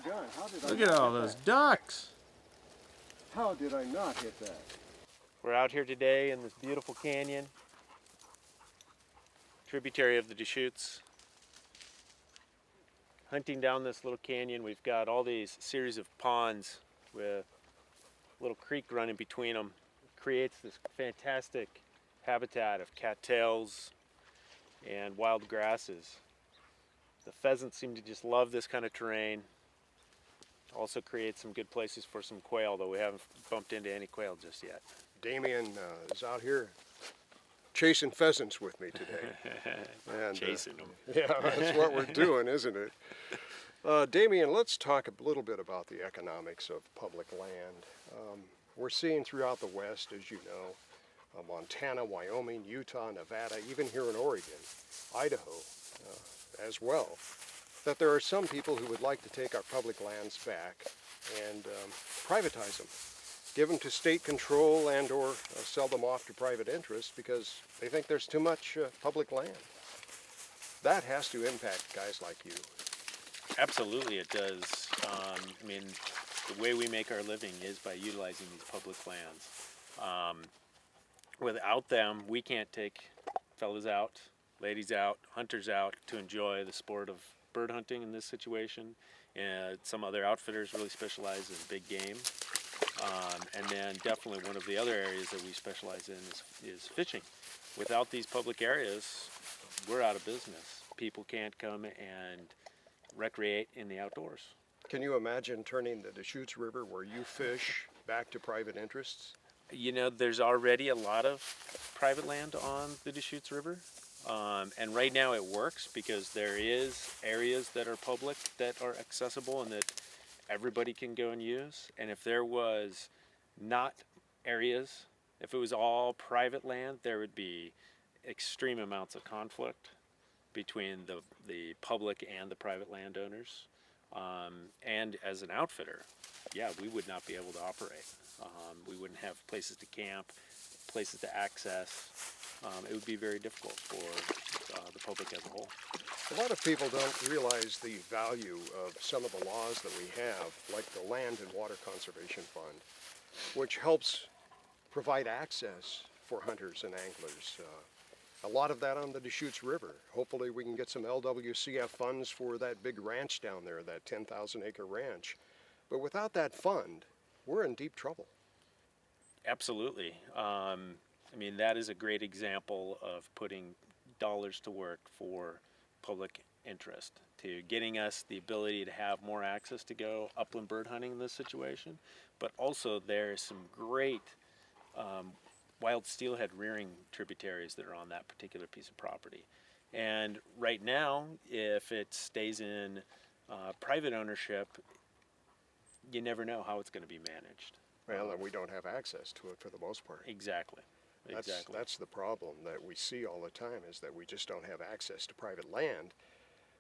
Doggone, how did I Look at all those ducks. How did I not hit that? We're out here today in this beautiful canyon, tributary of the Deschutes. Hunting down this little canyon, we've got all these series of ponds with a little creek running between them. It creates this fantastic habitat of cattails and wild grasses. The pheasants seem to just love this kind of terrain. Also creates some good places for some quail, though we haven't bumped into any quail just yet. Damien is out here chasing pheasants with me today. And, chasing them. Yeah, that's what we're doing, isn't it? Damien, let's talk a little bit about the economics of public land. We're seeing throughout the West, as you know, Montana, Wyoming, Utah, Nevada, even here in Oregon, Idaho as well, that there are some people who would like to take our public lands back and privatize them, give them to state control and or sell them off to private interests because they think there's too much public land. That has to impact guys like you. Absolutely it does. I mean, the way we make our living is by utilizing these public lands. Without them, we can't take fellas out, ladies out, hunters out to enjoy the sport of bird hunting in this situation. And some other outfitters really specialize in big game. And then definitely one of the other areas that we specialize in is fishing. Without these public areas, we're out of business. People can't come and recreate in the outdoors. Can you imagine turning the Deschutes River where you fish back to private interests? You know, there's already a lot of private land on the Deschutes River. And right now it works because there is areas that are public that are accessible and that everybody can go and use. And if there was not areas, if it was all private land, there would be extreme amounts of conflict between the public and the private landowners. And as an outfitter, yeah, we would not be able to operate. We wouldn't have places to camp, places to access. It would be very difficult for the public as a whole. A lot of people don't realize the value of some of the laws that we have, like the Land and Water Conservation Fund, which helps provide access for hunters and anglers. A lot of that on the Deschutes River. Hopefully we can get some LWCF funds for that big ranch down there, that 10,000 acre ranch. But without that fund, we're in deep trouble. Absolutely. I mean, that is a great example of putting dollars to work for public interest, to getting us the ability to have more access to go upland bird hunting in this situation. But also there's some great wild steelhead rearing tributaries that are on that particular piece of property. And right now, if it stays in private ownership, you never know how it's going to be managed. Well, and we don't have access to it for the most part. Exactly. That's the problem that we see all the time, is that we just don't have access to private land.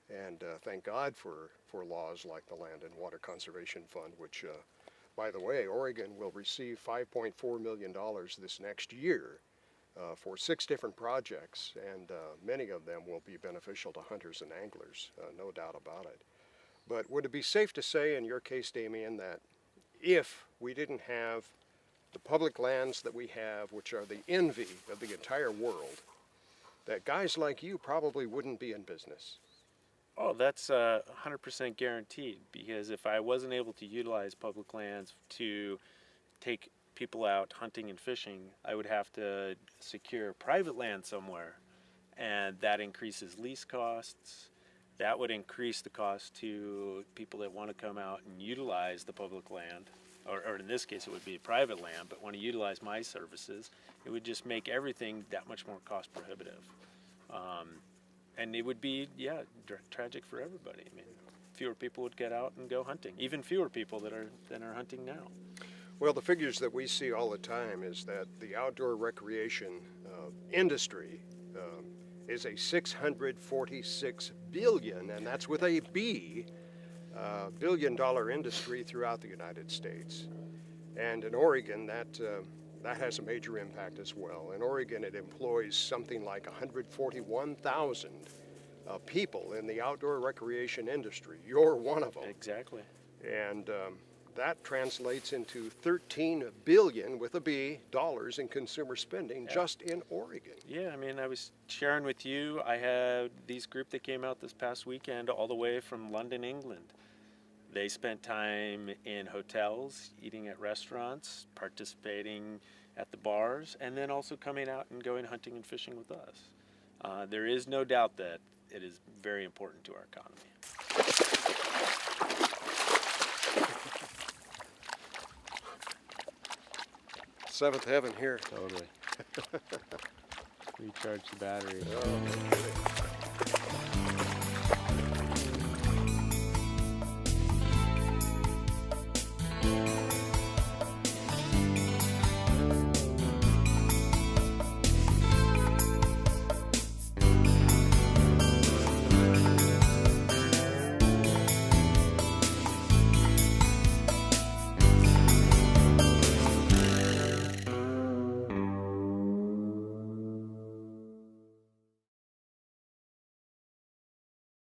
And thank God for laws like the Land and Water Conservation Fund, which, by the way, Oregon will receive $5.4 million this next year for 6 different projects, and many of them will be beneficial to hunters and anglers, no doubt about it. But would it be safe to say, in your case, Damien, that if we didn't have the public lands that we have, which are the envy of the entire world, that guys like you probably wouldn't be in business? Oh, that's 100% guaranteed, because if I wasn't able to utilize public lands to take people out hunting and fishing, I would have to secure private land somewhere, and that increases lease costs. That would increase the cost to people that want to come out and utilize the public land, or in this case it would be private land, but want to utilize my services. It would just make everything that much more cost prohibitive. And it would be, yeah, tragic for everybody. I mean, fewer people would get out and go hunting, even fewer people than are hunting now. Well, the figures that we see all the time is that the outdoor recreation industry is a $646 billion, and that's with a B, billion-dollar industry throughout the United States. And in Oregon, that has a major impact as well. In Oregon, it employs something like 141,000 people in the outdoor recreation industry. You're one of them. Exactly. And that translates into 13 billion with a B dollars in consumer spending just in Oregon. Yeah, I mean, I was sharing with you, I had these group that came out this past weekend all the way from London, England. They spent time in hotels, eating at restaurants, participating at the bars, and then also coming out and going hunting and fishing with us. There is no doubt that it is very important to our economy. Seventh heaven here. Totally. Recharge the battery. Oh, no kidding.